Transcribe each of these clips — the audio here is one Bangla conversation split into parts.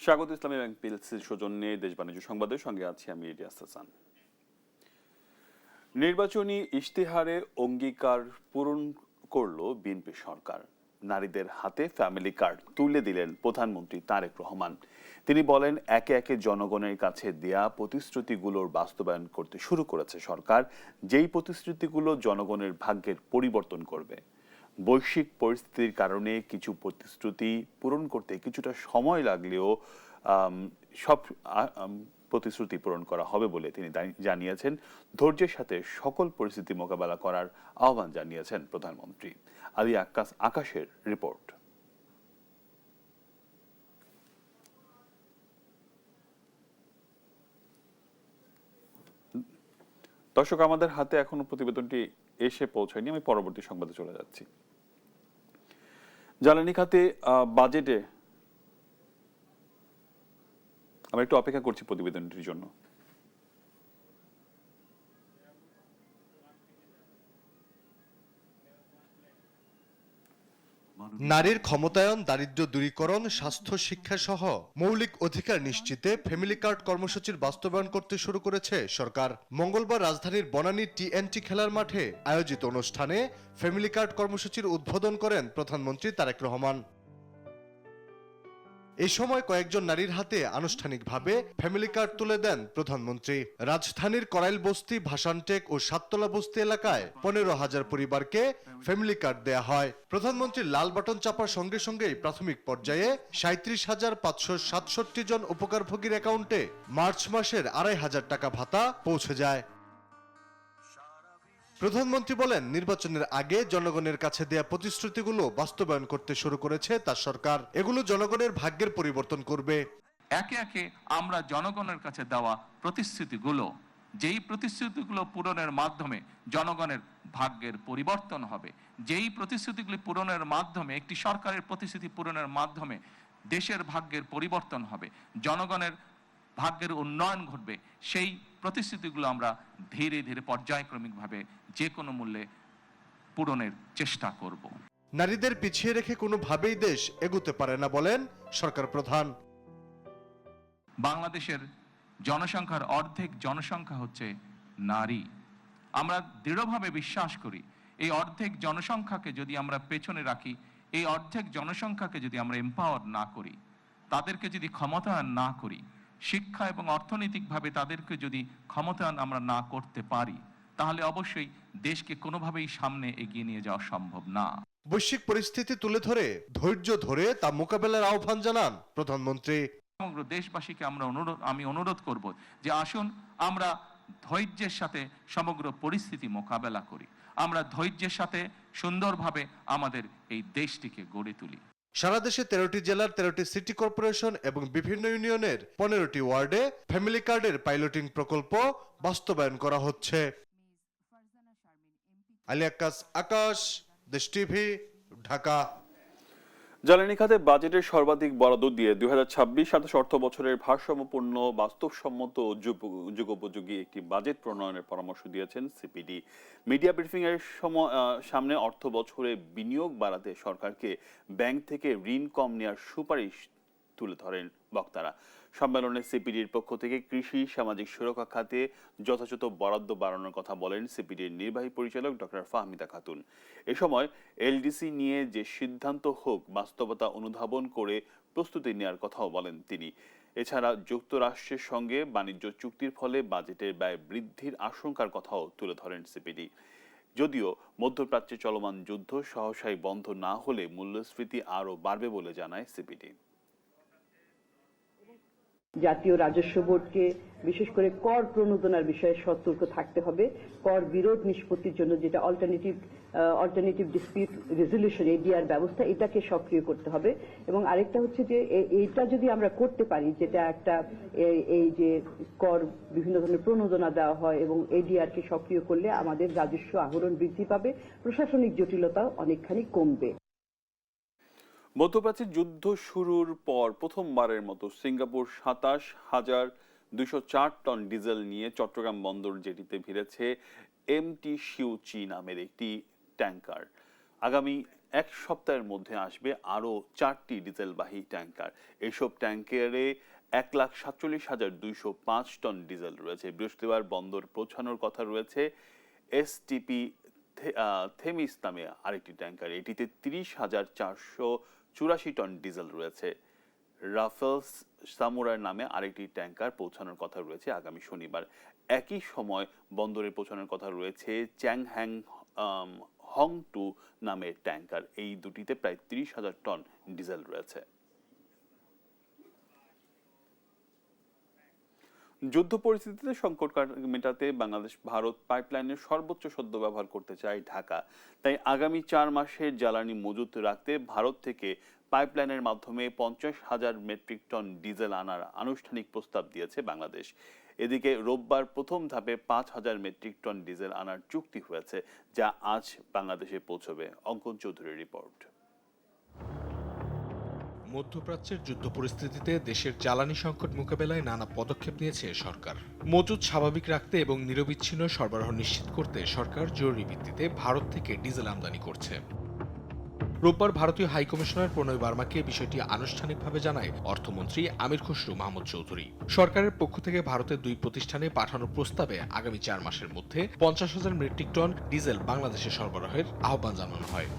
স্বাগত ইসলামী ব্যাংক পিএলসির সৌজন্যে দেশ বাণিজ্য সংবাদের সঙ্গে আছি আমি ইলিয়াস হাসান। নির্বাচনী ইশতেহারে অঙ্গীকার পূরণ করল বিএনপি সরকার। নারীদের হাতে ফ্যামিলি কার্ড তুলে দিলেন প্রধানমন্ত্রী তারেক রহমান। তিনি বলেন, একে একে জনগণের কাছে দেয়া প্রতিশ্রুতিগুলোর বাস্তবায়ন করতে শুরু করেছে সরকার, যেই প্রতিশ্রুতিগুলো জনগণের ভাগ্যের পরিবর্তন করবে। বৈশ্বিক পরিস্থিতির কারণে কিছু প্রতিশ্রুতি পূরণ করতে কিছুটা সময় লাগলেও সব প্রতিশ্রুতি পূরণ করা হবে বলে তিনি জানিয়েছেন। ধৈর্যের সাথে সকল পরিস্থিতি মোকাবেলা করার আহ্বান জানিয়েছেন প্রধানমন্ত্রী। আলী আকাশের রিপোর্ট। দর্শক, আমাদের হাতে এখনো প্রতিবেদনটি এসে পৌঁছায়নি, আমি পরবর্তী সংবাদে চলে যাচ্ছি। জ্বালানি খাতে বাজেটে আমরা একটু অপেক্ষা করছি প্রতিবেদনটির জন্য। নারীর ক্ষমতায়ন, দারিদ্র্য দূরীকরণ, স্বাস্থ্য, শিক্ষা সহ মৌলিক অধিকার নিশ্চিতে ফ্যামিলি কার্ড কর্মসূচির বাস্তবায়ন করতে শুরু করেছে সরকার। মঙ্গলবার রাজধানীর বনানী টি&টি খেলার মাঠে আয়োজিত অনুষ্ঠানে ফ্যামিলি কার্ড কর্মসূচির উদ্বোধন করেন প্রধানমন্ত্রী তারেক রহমান। এই সময় কয়েকজন নারীর হাতে আনুষ্ঠানিকভাবে ফ্যামিলি কার্ড তুলে দেন প্রধানমন্ত্রী। রাজধানীর করাইল বস্তি, ভাসানটেক ও সাততলা বস্তি এলাকায় 15,000 পরিবারকে ফ্যামিলি কার্ড দেয়া হয়। প্রধানমন্ত্রীর লাল বাটন চাপার সঙ্গে সঙ্গেই প্রাথমিক পর্যায়ে 37,567 জন উপকারভোগীর অ্যাকাউন্টে মার্চ মাসের 2,500 টাকা ভাতা পৌঁছে যায়। প্রধানমন্ত্রী বলেন, নির্বাচনের আগে জনগণের কাছে দেয়া প্রতিশ্রুতিগুলো বাস্তবায়ন করতে শুরু করেছে তার সরকার। এগুলো জনগণের ভাগ্যের পরিবর্তন করবে। একে একে আমরা জনগণের কাছে দেওয়া প্রতিশ্রুতিগুলো, যেই প্রতিশ্রুতিগুলো পূরণের মাধ্যমে জনগণের ভাগ্যের পরিবর্তন হবে, যেই প্রতিশ্রুতিগুলি পূরণের মাধ্যমে, একটি সরকারের প্রতিশ্রুতি পূরণের মাধ্যমে দেশের ভাগ্যের পরিবর্তন হবে, জনগণের ভাগ্যের উন্নয়ন ঘটবে, সেই প্রতিশ্রুতিগুলো আমরা ধীরে ধীরে পর্যায়ক্রমিকভাবে যে কোনো মূল্যে পূরণের চেষ্টা করব। নারীদের পিছিয়ে রেখে কোনোভাবেই দেশ এগুতে পারে না বলেন সরকার প্রধান। বাংলাদেশের জনসংখ্যার অর্ধেক জনসংখ্যা হচ্ছে নারী। আমরা দৃঢ়ভাবে বিশ্বাস করি, এই অর্ধেক জনসংখ্যাকে যদি আমরা পেছনে রাখি, এই অর্ধেক জনসংখ্যাকে যদি আমরা এম্পাওয়ার না করি, তাদেরকে যদি ক্ষমতায়ন না করি, শিক্ষা এবং অর্থনৈতিকভাবে তাদেরকে যদি ক্ষমতায়ন আমরা না করতে পারি, তাহলে অবশ্যই দেশকে কোনোভাবেই সামনে এগিয়ে নিয়ে যাওয়া সম্ভব না। বৈশ্বিক পরিস্থিতি তুলে ধরে ধৈর্য ধরে তা মোকাবেলার আহ্বান জানান প্রধানমন্ত্রী। সমগ্র দেশবাসীকে আমি অনুরোধ করব যে আসুন আমরা ধৈর্যের সাথে সমগ্র পরিস্থিতি মোকাবেলা করি, আমরা ধৈর্যের সাথে সুন্দরভাবে আমাদের এই দেশটিকে গড়ে তুলি। সারা দেশে 13টি জেলার 13টি সিটি কর্পোরেশন এবং বিভিন্ন ইউনিয়নের 15টি ওয়ার্ডে ফ্যামিলি কার্ডের পাইলটিং প্রকল্প বাস্তবায়ন করা হচ্ছে। আলী আকাশ, দেশ টিভি, ঢাকা। জ্বালানি খাতে বাজেটের সর্বাধিক বরাদ্দ দিয়ে 2026-27 অর্থ বছরের ভারসাম্যপূর্ণ, বাস্তবসম্মত ও যুগোপযোগী একটি বাজেট প্রণয়নের পরামর্শ দিয়েছেন সিপিডি। মিডিয়া ব্রিফিং এর সামনে অর্থ বছরে বিনিয়োগ বাড়াতে সরকারকে ব্যাংক থেকে ঋণ কম নেওয়ার সুপারিশ তুলে ধরেন বক্তারা। সম্মেলনে সিপিডির পক্ষ থেকে কৃষি, সামাজিক সুরক্ষা খাতে যথাযথ বরাদ্দ বাড়ানোর কথা বলেন সিপিডির নির্বাহী পরিচালক ডক্টর ফাহমিদা খাতুন। এ সময় এলডিসি নিয়ে যে সিদ্ধান্ত হোক, বাস্তবতা অনুধাবন করে প্রস্তুতি নেওয়ার কথাও বলেন তিনি। এছাড়া যুক্তরাষ্ট্রের সঙ্গে বাণিজ্য চুক্তির ফলে বাজেটের ব্যয় বৃদ্ধির আশঙ্কার কথাও তুলে ধরেন সিপিডি। যদিও মধ্যপ্রাচ্যে চলমান যুদ্ধ সহসাই বন্ধ না হলে মূল্যস্ফীতি আরও বাড়বে বলে জানায় সিপিডি। জাতীয় রাজস্ব বোর্ডকে বিশেষ করে কর প্রণোদনার বিষয়ে সতর্ক থাকতে হবে। কর বিরোধ নিষ্পত্তির জন্য যেটা অল্টারনেটিভ ডিসপিউট রেজলিউশন এডিআর ব্যবস্থা, এটাকে সক্রিয় করতে হবে। এবং আরেকটা হচ্ছে যে এইটা যদি আমরা করতে পারি, যেটা একটা এই যে কর বিভিন্ন ধরনের প্রণোদনা দেওয়া হয় এবং এডিআর কে সক্রিয় করলে আমাদের রাজস্ব আহরণ বৃদ্ধি পাবে, প্রশাসনিক জটিলতাও অনেকখানি কমবে। মধ্যপ্রাচ্যে যুদ্ধ শুরুর পর প্রথমবারের মতো সিঙ্গাপুর 27,204 টন ডিজেল নিয়ে চট্টগ্রাম বন্দর জেটিতে ভিড়েছে এমটি শিউচি নামের একটি ট্যাঙ্কার। আগামী এক সপ্তাহের মধ্যে আসবে আরও 4টি ডিজেলবাহী ট্যাঙ্কার। এসব ট্যাঙ্কারে 1,47,205 টন ডিজেল রয়েছে। বৃহস্পতিবার বন্দর পৌঁছানোর কথা রয়েছে এসটিপি থেমিস নামে আরেকটি ট্যাঙ্কার। এটিতে 30,484 টন ডিজেল রয়েছে। রাফেলস সামুরাই নামে আরেকটি ট্যাঙ্কার পৌঁছানোর কথা রয়েছে আগামী শনিবার। একই সময় বন্দরে পৌঁছানোর কথা রয়েছে চ্যাংহ্যাং হং টু নামের ট্যাঙ্কার। এই দুটিতে প্রায় 30,000 টন ডিজেল রয়েছে। যুদ্ধ পরিস্থিতিতে সংকট মেটাতে বাংলাদেশ ভারত পাইপলাইনের সর্বোচ্চ সদ্ব্যবহার করতে চায় ঢাকা। তাই আগামী 4 মাসের জ্বালানি মজুত রাখতে ভারত থেকে পাইপলাইনের মাধ্যমে 50,000 মেট্রিক টন ডিজেল আনার আনুষ্ঠানিক প্রস্তাব দিয়েছে বাংলাদেশ। এদিকে রোববার প্রথম ধাপে 5,000 মেট্রিক টন ডিজেল আনার চুক্তি হয়েছে, যা আজ বাংলাদেশে পৌঁছবে। অঙ্কন চৌধুরীর রিপোর্ট। মধ্যপ্রাচ্যের যুদ্ধ পরিস্থিতিতে দেশের জ্বালানি সংকট মোকাবেলায় নানা পদক্ষেপ নিয়েছে সরকার। মজুত স্বাভাবিক রাখতে এবং নিরবিচ্ছিন্ন সরবরাহ নিশ্চিত করতে সরকার জরুরি ভিত্তিতে ভারত থেকে ডিজেল আমদানি করছে। রোববার ভারতীয় হাইকমিশনার প্রণয় বার্মাকে বিষয়টি আনুষ্ঠানিকভাবে জানায় অর্থমন্ত্রী আমির খসরু মাহমুদ চৌধুরী। সরকারের পক্ষ থেকে ভারতের 2 প্রতিষ্ঠানে পাঠানো প্রস্তাবে আগামী 4 মাসের মধ্যে 50,000 মেট্রিক টন ডিজেল বাংলাদেশে সরবরাহের আহ্বান জানানো হয়।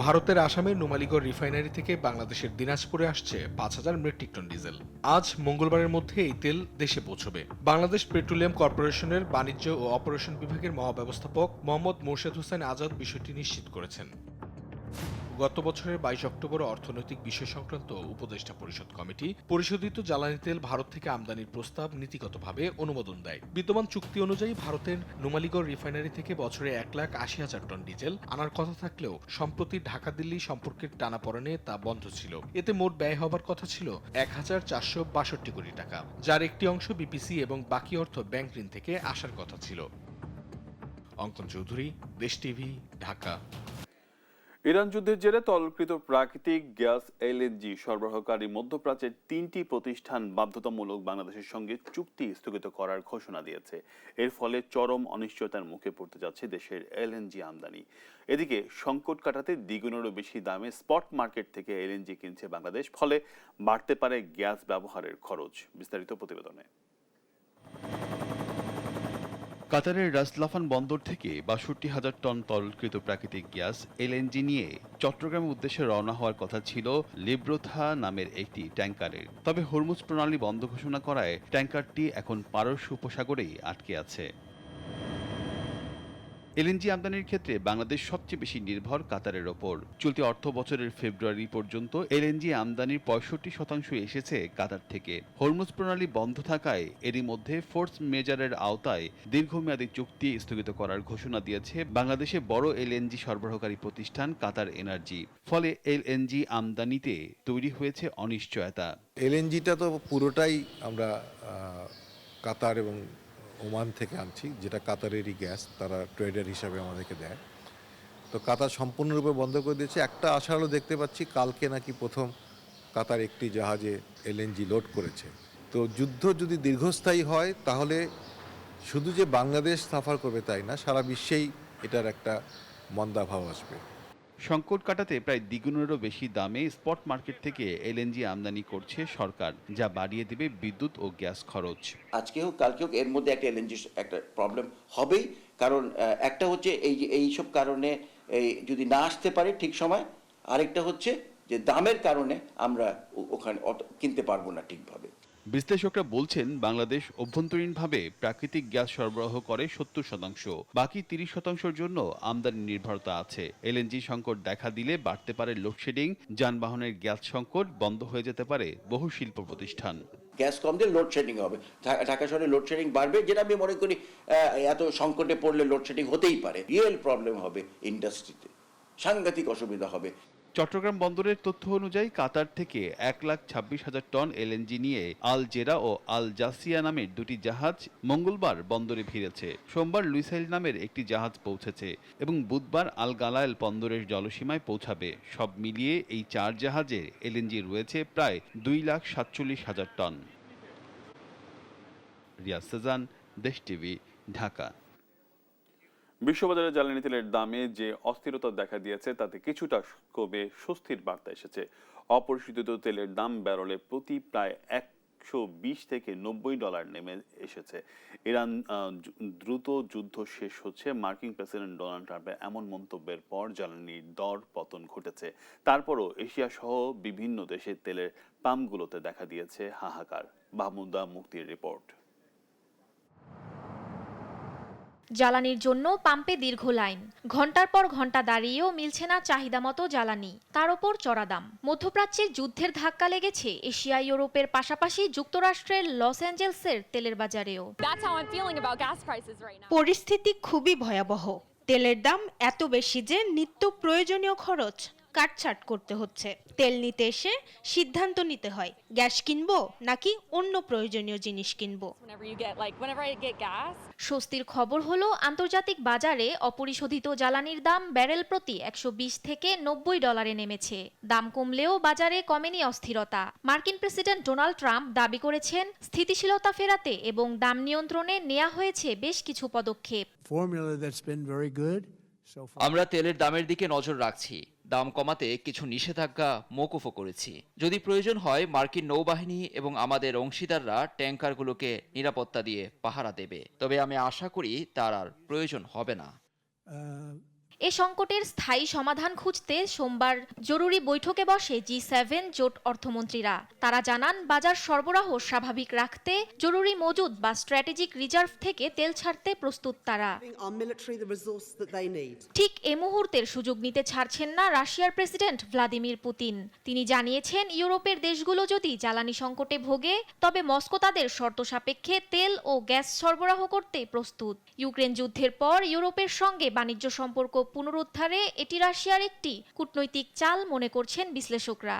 ভারতের আসামের নুমালীগড় রিফাইনারি থেকে বাংলাদেশের দিনাজপুরে আসছে 5,000 মেট্রিক টন ডিজেল। আজ মঙ্গলবারের মধ্যে এই তেল দেশে পৌঁছবে। বাংলাদেশ পেট্রোলিয়াম কর্পোরেশনের বাণিজ্য ও অপারেশন বিভাগের মহাব্যবস্থাপক মোহাম্মদ মোর্শেদ হোসেন আজাদ বিষয়টি নিশ্চিত করেছেন। গত বছরের 22 অক্টোবর অর্থনৈতিক বিষয় সংক্রান্ত উপদেষ্টা পরিষদ কমিটি পরিশোধিত জ্বালানি তেল ভারত থেকে আমদানির প্রস্তাব নীতিগতভাবে অনুমোদন দেয়। বিদ্যমান চুক্তি অনুযায়ী ভারতের নুমালীগড় রিফাইনারি থেকে বছরে 1,80,000 টন ডিজেল আনার কথা থাকলেও সম্প্রতি ঢাকা দিল্লি সম্পর্কের টানাপড়েনে তা বন্ধ ছিল। এতে মোট ব্যয় হবার কথা ছিল 1,462 কোটি টাকা, যার একটি অংশ বিপিসি এবং বাকি অর্থ ব্যাংক ঋণ থেকে আসার কথা ছিল। অঙ্কন চৌধুরী, দেশ টিভি, ঢাকা। ইরান যুদ্ধের জেরে তরলকৃত প্রাকৃতিক গ্যাস এলএনজি সরবরাহকারী মধ্যপ্রাচ্যের 3টি প্রতিষ্ঠান বাধ্যতামূলক বাংলাদেশের সঙ্গে চুক্তি স্থগিত করার ঘোষণা দিয়েছে। এর ফলে চরম অনিশ্চয়তার মুখে পড়তে যাচ্ছে দেশের এলএনজি আমদানি। এদিকে সংকট কাটাতে দ্বিগুণেরও বেশি দামে স্পট মার্কেট থেকে এলএনজি কিনছে বাংলাদেশ, ফলে বাড়তে পারে গ্যাস ব্যবহারের খরচ। বিস্তারিত প্রতিবেদনে। কাতারের রাস লাফান বন্দর থেকে 62,000 টন তরলকৃত প্রাকৃতিক গ্যাস এলএনজি নিয়ে চট্টগ্রামের উদ্দেশ্যে রওনা হওয়ার কথা ছিল লিব্রোথা নামের একটি ট্যাঙ্কারের। তবে হরমুজ প্রণালী বন্ধ ঘোষণা করায় ট্যাঙ্কারটি এখন পারস্য উপসাগরেই আটকে আছে। এলএনজি আমদানির ক্ষেত্রে বাংলাদেশ সবচেয়ে বেশি নির্ভর কাতারের ওপর। চলতি অর্থ বছরের ফেব্রুয়ারি পর্যন্ত এলএনজি আমদানির 65% এসেছে কাতার থেকে। হরমুজ প্রণালী বন্ধ থাকায় এরই মধ্যে ফোর্স মেজরের আওতায় দীর্ঘমেয়াদী চুক্তি স্থগিত করার ঘোষণা দিয়েছে বাংলাদেশে বড় এলএনজি সরবরাহকারী প্রতিষ্ঠান কাতার এনার্জি। ফলে এলএনজি আমদানিতে তৈরি হয়েছে অনিশ্চয়তা। এলএনজিটা তো পুরোটাই আমরা কাতার এবং ওমান থেকে আনছি, যেটা কাতারেরই গ্যাস, তারা ট্রেডার হিসাবে আমাদেরকে দেয়। তো কাতার সম্পূর্ণরূপে বন্ধ করে দিয়েছে। একটা আশা হলো দেখতে পাচ্ছি কালকে নাকি প্রথম কাতার একটি জাহাজে এলএনজি লোড করেছে। তো যুদ্ধ যদি দীর্ঘস্থায়ী হয় তাহলে শুধু যে বাংলাদেশ সাফার করবে তাই না, সারা বিশ্বেই এটার একটা মন্দাভাব আসবে। সংকট কাটাতে প্রায় দ্বিগুণেরও বেশি দামে স্পট মার্কেট থেকে এলএনজি আমদানি করছে সরকার, যা বাড়িয়ে দেবে বিদ্যুৎ ও গ্যাস খরচ। আজকে হোক কালকে হোক এর মধ্যে একটা এলএনজি একটা প্রবলেম হবেই, কারণ একটা হচ্ছে এইসব কারণে যদি না আসতে পারে ঠিক সময়, আরেকটা হচ্ছে যে দামের কারণে আমরা ওখানে কিনতে পারবো না ঠিকভাবে। বিশ্লেষকরা বলছেন বাংলাদেশ অভ্যন্তরীণভাবে প্রাকৃতিক গ্যাস সরবরাহ করে 70%, বাকি 30%-র জন্য আমদানি নির্ভরতা আছে। এলএনজি সংকট দেখা দিলে বাড়তে পারে লোডশেডিং, যানবাহনের গ্যাস সংকট, বন্ধ হয়ে যেতে পারে বহু শিল্প প্রতিষ্ঠান। গ্যাস কম দিয়ে লোডশেডিং হবে, ঢাকা শহরে লোডশেডিং বাড়বে, যেটা আমি মনে করি এত সংকটে পড়লে লোডশেডিং হতেই পারে। রিয়েল প্রবলেম হবে ইন্ডাস্ট্রিতে, সাংঘাতিক অসুবিধা হবে। চট্টগ্রাম বন্দরের তথ্য অনুযায়ী কাতার থেকে 1,26,000 টন এলএনজি নিয়ে আল জেরা ও আল জাসিয়া নামের 2টি জাহাজ মঙ্গলবার বন্দরে ভিড়েছে। সোমবার লুইসাইল নামের একটি জাহাজ পৌঁছেছে এবং বুধবার আল গালায়েল বন্দরের জলসীমায় পৌঁছাবে। সব মিলিয়ে এই 4 জাহাজে এলএনজি রয়েছে প্রায় 2,47,000 টন। রিয়াজ সেজান, দেশ টিভি, ঢাকা। বিশ্ববাজারে জ্বালানি তেলের দামে যে অস্থিরতা দেখা দিয়েছে তাতে কিছুটা কমে স্বস্তির বার্তা এসেছে। অপরিশোধিত তেলের দাম ব্যারেলে প্রতি প্রায় 120 থেকে $90 নেমে এসেছে। ইরান দ্রুত যুদ্ধ শেষ হচ্ছে, মার্কিন প্রেসিডেন্ট ডোনাল্ড ট্রাম্পের এমন মন্তব্যের পর জ্বালানির দর পতন ঘটেছে। তারপরও এশিয়া সহ বিভিন্ন দেশের তেলের পাম্পগুলোতে দেখা দিয়েছে হাহাকার। মাহমুদা মুক্তির রিপোর্ট। জ্বালানির জন্য পাম্পে দীর্ঘ লাইন, ঘন্টার পর ঘন্টা দাঁড়িয়েও মিলছে না চাহিদা মতো জ্বালানি, তার ওপর চড়া দাম। মধ্যপ্রাচ্যের যুদ্ধের ধাক্কা লেগেছে এশিয়া ইউরোপের পাশাপাশি যুক্তরাষ্ট্রের লস অ্যাঞ্জেলসের তেলের বাজারেও। পরিস্থিতি খুবই ভয়াবহ। তেলের দাম এত বেশি যে নিত্য প্রয়োজনীয় খরচ কাটছাট করতে হচ্ছে। তেল নিতে এসে সিদ্ধান্ত নিতে হয় গ্যাস কিনবো নাকি অন্য প্রয়োজনীয় জিনিস কিনবো। স্বস্তির খবর হলো আন্তর্জাতিক বাজারে অপরিশোধিত জ্বালানির দাম ব্যারেল প্রতি 120 থেকে $90 নেমেছে। দাম কমলেও বাজারে কমেনি অস্থিরতা। মার্কিন প্রেসিডেন্ট ডোনাল্ড ট্রাম্প দাবি করেছেন স্থিতিশীলতা ফেরাতে এবং দাম নিয়ন্ত্রণে নেওয়া হয়েছে বেশ কিছু পদক্ষেপ। আমরা তেলের দামের দিকে নজর রাখছি, দাম কমাতে কিছু নিষেধাজ্ঞা মওকুফও করেছি। যদি প্রয়োজন হয় মার্কিন নৌবাহিনী এবং আমাদের অংশীদাররা ট্যাঙ্কারগুলোকে নিরাপত্তা দিয়ে পাহারা দেবে, তবে আমি আশা করি তার আর প্রয়োজন হবে না। এ সংকটের স্থায়ী সমাধান খুঁজতে সোমবার জরুরি বৈঠকে বসে G7 জোট অর্থমন্ত্রীরা। তারা জানান বাজার সরবরাহ স্বাভাবিক রাখতে জরুরি মজুদ বা স্ট্র্যাটেজিক রিজার্ভ থেকে তেল ছাড়তে প্রস্তুত তারা। ঠিক এ মুহূর্তের সুযোগ নিতে ছাড়ছেন না রাশিয়ার প্রেসিডেন্ট ভ্লাদিমির পুতিন। তিনি জানিয়েছেন ইউরোপের দেশগুলো যদি জ্বালানি সংকটে ভোগে তবে মস্কো তাদের শর্ত সাপেক্ষে তেল ও গ্যাস সরবরাহ করতে প্রস্তুত। ইউক্রেন যুদ্ধের পর ইউরোপের সঙ্গে বাণিজ্য সম্পর্ক পুনরুদ্ধারে এটি রাশিয়ার একটি কূটনৈতিক চাল মনে করছেন বিশ্লেষকরা।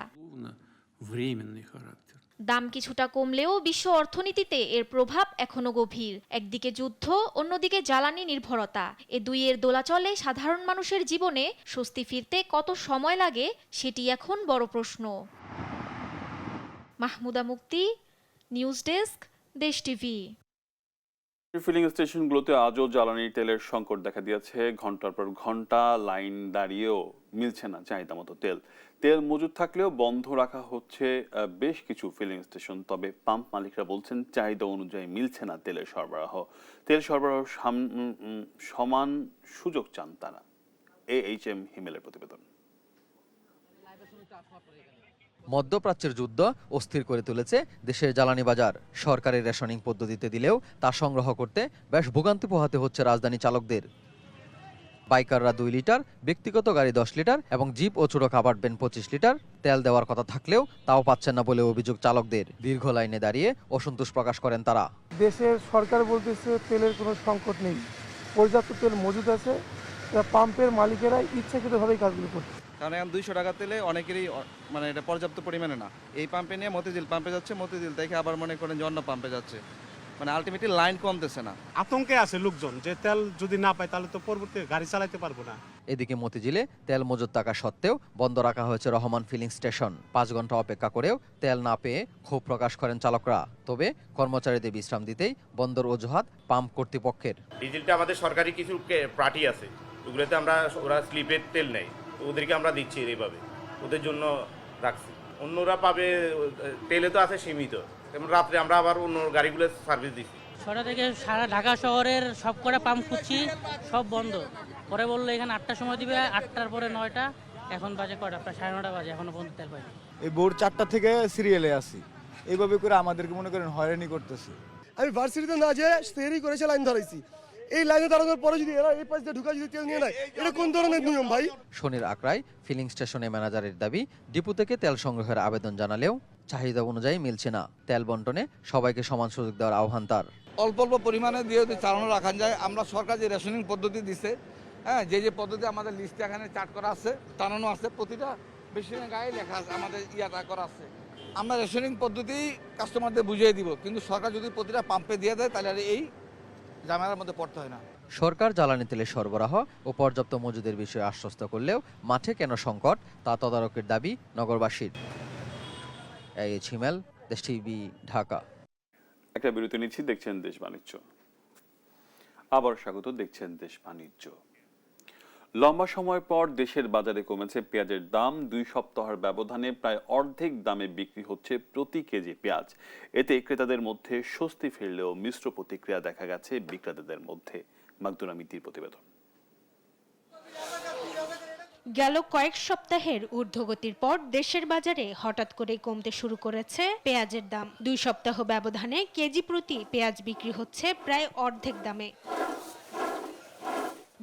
দাম কিছুটা কমলেও বিশ্ব অর্থনীতিতে এর প্রভাব এখনো গভীর। একদিকে যুদ্ধ, অন্যদিকে জ্বালানি নির্ভরতা, এ দুইয়ের দোলাচলে সাধারণ মানুষের জীবনে স্বস্তি ফিরতে কত সময় লাগে সেটি এখন বড় প্রশ্ন। মাহমুদা মুক্তি, নিউজ ডেস্ক, দেশ টিভি। ফিলিং স্টেশনগুলোতে আজও জ্বালানি তেলের সংকট দেখা দিয়েছে। ঘন্টার পর ঘন্টা লাইন দাঁড়িয়েও মিলছে না চাহিদা মতো তেল। তেল মজুদ থাকলেও বন্ধ রাখা হচ্ছে বেশ কিছু ফিলিং স্টেশন। তবে পাম্প মালিকরা বলছেন চাহিদা অনুযায়ী মিলছে না তেলের সরবরাহ। তেল সরবরাহ সমান সুযোগ চান তারা। AHM হিমেলের প্রতিবেদন। মধ্যপ্রাচ্যের যুদ্ধ অস্থির করে তুলেছে দেশের জ্বালানি বাজার। সরকারি রেশনিং পদ্ধতিতে দিলেও তা সংগ্রহ করতে বেশ ভোগান্তি পোহাতে হচ্ছে রাজধানী চালকদের। বাইকাররা 2 লিটার, ব্যক্তিগত গাড়ি 10 লিটার এবং জিপ ও ছোট খাবার ভ্যান 25 লিটার তেল দেওয়ার কথা থাকলেও তাও পাচ্ছেন না বলে অভিযোগ চালকদের। দীর্ঘ লাইনে দাঁড়িয়ে অসন্তোষ প্রকাশ করেন তারা। দেশের সরকার বলতেছে তেলের কোনো সংকট নেই, পর্যাপ্ত তেল মজুদ আছে, পাম্পের মালিকেরা ইচ্ছাকৃতভাবেই কাজগুলো করছে। কারণ এখন 200 টাকা তেলে অনেকেরই মানে এটা পর্যাপ্ত পরিমাণে না। এই পাম্পে নিয়ে মতিঝিল পাম্পে যাচ্ছে, মতিঝিল থেকে আবার মনে করেন যে অন্য পাম্পে যাচ্ছে, মানে আলটিমেটলি লাইন কমতেছে না। আতঙ্কে আছে লোকজন যে তেল যদি না পায় তাহলে তো পরবর্তী গাড়ি চালাতে পারবো না। এদিকে মতিঝিলে তেল মজুদ থাকা সত্ত্বেও বন্ধ রাখা হয়েছে রহমান ফিলিং স্টেশন। 5 ঘন্টা অপেক্ষা করেও তেল না পেয়ে ক্ষোভ প্রকাশ করেন চালকরা। তবে কর্মচারীদের বিশ্রাম দিতেই বন্দর অজুহাত পাম্প কর্তৃপক্ষের। ডিজেলটা আমাদের সরকারি কিছু পার্টি আছে, ওগুলোতে ওরা স্লিপের তেল নেয়, ওদেরকে আমরা দিচ্ছি এইভাবে, ওদের জন্য রাখছি। অন্যরা পাবে তেলে তো আছে সীমিত, যেমন রাত্রে আমরা আবার অন্য গাড়িগুলো সার্ভিস দিচ্ছি। ছটা থেকে সারা ঢাকা শহরের সব কটা পাম্প খুঁজছি, সব বন্ধ। পরে বললো এখানে 8টার সময় দিবে, 8টার পরে 9টা, এখন বাজে কটা, প্রায় 9:30 বাজে, এখনো বন্ধ তেল পাইনি। এই ভোর 4টা থেকে সিরিয়ালে আছি, এইভাবে করে আমাদেরকে মনে করেন হয়রানি করতেছে। আমি ভার্সিটিতে না যেয়ে সেরি করেছে লাইন ধরাইছি, এই লাইনে দাঁড়ানোর পরে যদি এরা এই পাশ দিয়ে ঢুকা যদি তেল নিয়ে নেয়, এটা কোন ধরনের নিয়ম ভাই? শনির আখড়ায় ফিলিং স্টেশনে ম্যানেজারের দাবি ডিপো থেকে তেল সংগ্রহের আবেদন জানালেও চাহিদা অনুযায়ী মিলছে না। তেল বন্টনে সবাইকে সমান সুযোগ দেওয়ার আহ্বান তার। অল্প অল্প পরিমাণে দিয়ে যদি চালানো রাখা যায়, আমরা সরকার যে রেশনিং পদ্ধতি দিছে, হ্যাঁ, যে পদ্ধতি আমাদের লিস্টে এখানে চার্ট করা আছে, টানানো আছে, প্রতিটা মেশিনের গায়ে লেখা আছে, আমাদের ইয়াটা করা আছে। আমরা রেশনিং পদ্ধতি কাস্টমারদের বুঝিয়ে দিব, কিন্তু সরকার যদি প্রতিটা পাম্পে দিয়ে দেয় তাহলে এই ঝামেলার মধ্যে পড়তে হয় না। সরকার জ্বালানি তেলের সরবরাহ ও পর্যাপ্ত মজুদের বিষয়ে আশ্বস্ত করলেও মাঠে কেন সংকট তা তদারকির দাবি নগরবাসীর। হিমেল, দেশ টিভি, ঢাকা। একটা বিরতি নিচ্ছি, দেখছেন দেশ বাণিজ্য। আবার স্বাগত, দেখছেন দেশ বাণিজ্য। লম্বা সময় পর দেশের বাজারে কমেছে পেঁয়াজের দাম। 2 সপ্তাহের ব্যবধানে প্রায় অর্ধেক দামে বিক্রি হচ্ছে প্রতি কেজি পেঁয়াজ। এতে ক্রেতাদের মধ্যে স্বস্তি ফিরলেও মিশ্র প্রতিক্রিয়া দেখা গেছে বিক্রেতাদের মধ্যে। মাকদুরা মিতির প্রতিবেদন। গেল কয়েক সপ্তাহের ঊর্ধ্বগতির পর দেশের বাজারে হঠাৎ করে কমতে শুরু করেছে পেঁয়াজের দাম। 2 সপ্তাহ ব্যবধানে কেজি প্রতি পেঁয়াজ বিক্রি হচ্ছে প্রায় অর্ধেক দামে।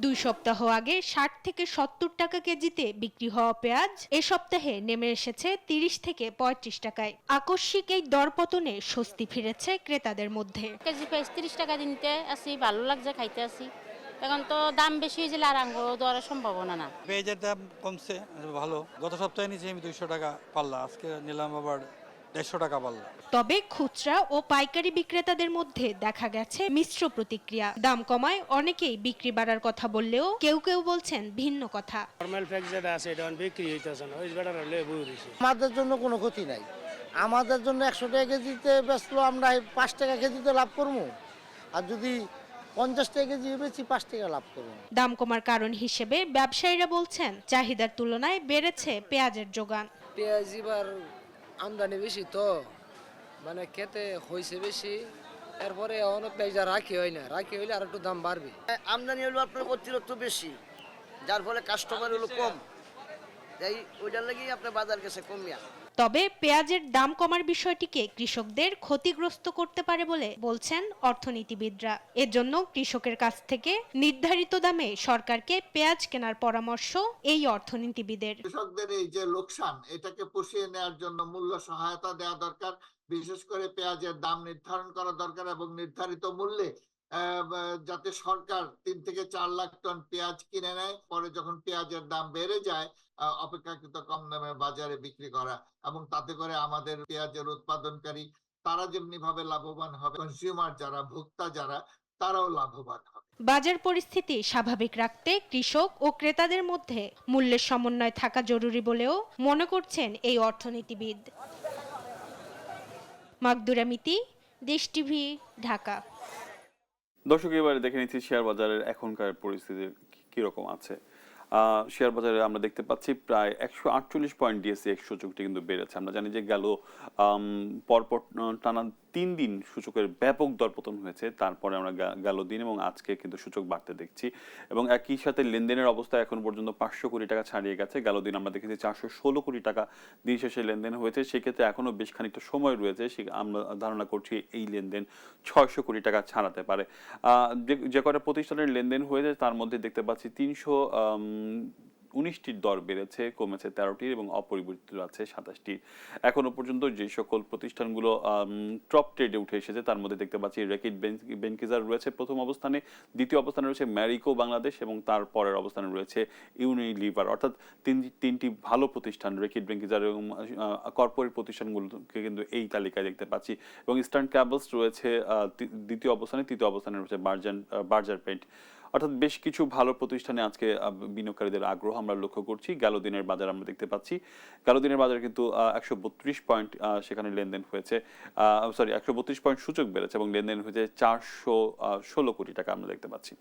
2 সপ্তাহ আগে 60 থেকে 70 টাকা কেজিতে বিক্রি হওয়া পেঁয়াজ এ সপ্তাহে নেমে এসেছে 30 থেকে 35 টাকায়। আকস্মিক এই দরপতনে স্বস্তি ফিরেছে ক্রেতাদের মধ্যে। কেজি পেঁয়াজ 30 টাকা দিনতে আসি, ভালো লাগছে, খাইতে আসি। এখন তো দাম বেশি হয়েছে, আর আঙ্গুর দেওয়ার সম্ভাবনা না। পেঁয়াজের দাম কমছে, ভালো। গত সপ্তাহে নিচে আমি 200 টাকা পাল্লা, আজকে নিলাম আবার 150 টাকা পাল্লা। তবে খুচরা ও পাইকারি বিক্রেতাদের মধ্যে দেখা গেছে মিশ্র প্রতিক্রিয়া। দাম কমায় অনেকেই বিক্রি বাড়ার কথা বললেও কেউ কেউ বলছেন ভিন্ন কথা। নরমাল প্যাক যেটা আছে এটা বিক্রি হইতেছে না, ওই বেটার হলে বই দিছে। আমাদের জন্য কোনো ক্ষতি নাই, আমাদের জন্য 100 টাকা কেজিতে বেচলো, আমরা 5 টাকা কেজিতে লাভ করবো, আর যদি 50 টাকা কেজি বেচি 5 টাকা লাভ করবো। দাম কমার কারণ হিসেবে ব্যবসায়ীরা বলছেন চাহিদার তুলনায় বেড়েছে পেঁয়াজের যোগান। পেঁয়াজ এবার আমদানি বেশি, তো মানে খেতে হয়েছে বেশি, এরপরে অনেক পেঁয়াজ রাখি হয় না, রাখি হইলে আর একটু দাম বাড়বে। আমদানি হলো আপনার অতিরিক্ত বেশি, যার ফলে কাস্টমার হলো কম, তাই ওইটার লাগি আপনার বাজার গেছে কমিয়া। তবে পেঁয়াজের দাম কমার বিষয়টিকে কৃষকদের ক্ষতিগ্রস্ত করতে পারে বলে বলছেন অর্থনীতিবিদরা। এর জন্য কৃষকের কাছ থেকে নির্ধারিত দামে সরকারকে পেঁয়াজ কেনার পরামর্শ এই অর্থনীতিবিদের। কৃষকদের এই যে লোকসান, এটাকে পুষিয়ে নেওয়ার জন্য মূল্য সহায়তা দেওয়া দরকার। বিশেষ করে পেঁয়াজের দাম নির্ধারণ করা দরকার এবং নির্ধারিত মূল্যে যাতে সরকার 3 থেকে 4 লাখ টন পেঁয়াজ কিনে নেয়, পরে যখন পেঁয়াজের দাম বেড়ে যায় অপেক্ষাকৃত কম দামে বাজারে বিক্রি করা, এবং তাতে করে আমাদের পেঁয়াজের উৎপাদনকারী তারা যেমনি ভাবে লাভবান হবে, কনজিউমার যারা, ভোক্তা যারা, তারাও লাভবান হবে। বাজার পরিস্থিতি স্বাভাবিক রাখতে কৃষক ও ক্রেতাদের মধ্যে মূল্যের সমন্বয় থাকা জরুরি বলেও মনে করছেন এই অর্থনীতিবিদ। মাকদুরা মিতি, দেশ টিভি, ঢাকা। দর্শক, এবারে দেখে নিচ্ছি শেয়ার বাজারের এখনকার পরিস্থিতি কিরকম আছে। শেয়ার বাজারে আমরা দেখতে পাচ্ছি প্রায় 148 পয়েন্ট ডিএসই সূচকটি কিন্তু বেড়েছে। আমরা জানি যে গেল পরপর টানা 3 দিন সূচকের ব্যাপক দরপতন হয়েছে, তারপরে আমরা গেল দিন এবং আজকে কিন্তু সূচক বাড়তে দেখছি এবং একই সাথে লেনদেনের অবস্থা এখন পর্যন্ত 500 কোটি টাকা ছাড়িয়ে গেছে। গেল দিন আমরা দেখেছি 416 কোটি টাকা দিন শেষে লেনদেন হয়েছে। সেক্ষেত্রে এখনো বেশ খানিকটা সময় রয়েছে, আমরা ধারণা করছি এই লেনদেন 600 কোটি টাকা ছাড়াতে পারে। যে কটা প্রতিষ্ঠানের লেনদেন হয়েছে তার মধ্যে দেখতে পাচ্ছি 319টির দর বেড়েছে, কমেছে 13টির এবং অপরিবর্তিত আছে 27টির। এখনো পর্যন্ত যে সকল প্রতিষ্ঠানগুলো টপ ট্রেডে উঠে এসেছে তার মধ্যে দেখতে পাচ্ছি রেকিট বেনকিজার রয়েছে প্রথম অবস্থানে, দ্বিতীয় অবস্থানে রয়েছে ম্যারিকো বাংলাদেশ এবং তার পরের অবস্থানে রয়েছে ইউনিলিভার। অর্থাৎ তিনটি ভালো প্রতিষ্ঠান, রেকিট বেনকিজার এবং কর্পোরেট প্রতিষ্ঠানগুলোকে কিন্তু এই তালিকায় দেখতে পাচ্ছি এবং ইস্টার্ন ক্যাবলস রয়েছে দ্বিতীয় অবস্থানে, তৃতীয় অবস্থানে রয়েছে বার্জার পেইন্ট। অর্থাৎ বেশ কিছু ভালো প্রতিষ্ঠানে আজকে বিনিয়োগকারীদের আগ্রহ আমরা লক্ষ্য করছি। গেল দিনের বাজার আমরা দেখতে পাচ্ছি, গেল দিনের বাজারে কিন্তু 132 পয়েন্ট সেখানে লেনদেন হয়েছে, 132 পয়েন্ট সূচক বেড়েছে এবং লেনদেন হয়েছে 416 কোটি টাকা আমরা দেখতে পাচ্ছি।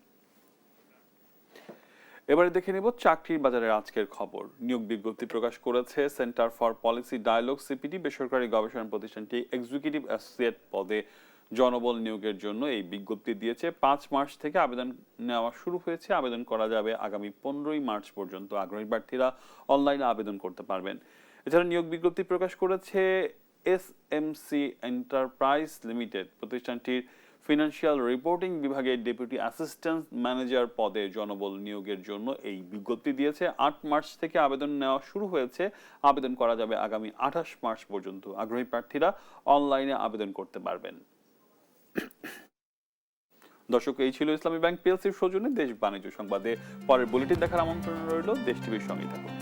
এবারে দেখে নেব চাকরির বাজারের আজকের খবর। নিয়োগ বিজ্ঞপ্তি প্রকাশ করেছে Centre for Policy Dialogue CPD. বেসরকারি গবেষণা প্রতিষ্ঠানটি এক্সিকিউটিভ অ্যাসোসিয়েট পদে জনবল নিয়োগের জন্য এই বিজ্ঞপ্তি দিয়েছে। 5 মার্চ থেকে আবেদন নেওয়া শুরু হয়েছে। আবেদন করা যাবে আগামী 15ই মার্চ পর্যন্ত। আগ্রহী প্রার্থীরা অনলাইনে আবেদন করতে পারবেন। এছাড়া নিয়োগ বিজ্ঞপ্তি প্রকাশ করেছে এসএমসি এন্টারপ্রাইজ লিমিটেড। প্রতিষ্ঠানটির ফিনান্সিয়াল রিপোর্টিং বিভাগের ডেপুটি অ্যাসিস্ট্যান্ট ম্যানেজার পদে জনবল নিয়োগের জন্য এই বিজ্ঞপ্তি দিয়েছে। 8 মার্চ থেকে আবেদন নেওয়া শুরু হয়েছে। আবেদন করা যাবে আগামী 28 মার্চ পর্যন্ত। আগ্রহী প্রার্থীরা অনলাইনে আবেদন করতে পারবেন। দর্শক, এই ছিল ইসলামী ব্যাংক পিএলসির সৌজন্যে দেশ বাণিজ্য সংবাদে। পরের বুলেটিন দেখার আমন্ত্রণ রইল। দেশ টিভির সঙ্গে থাকুন।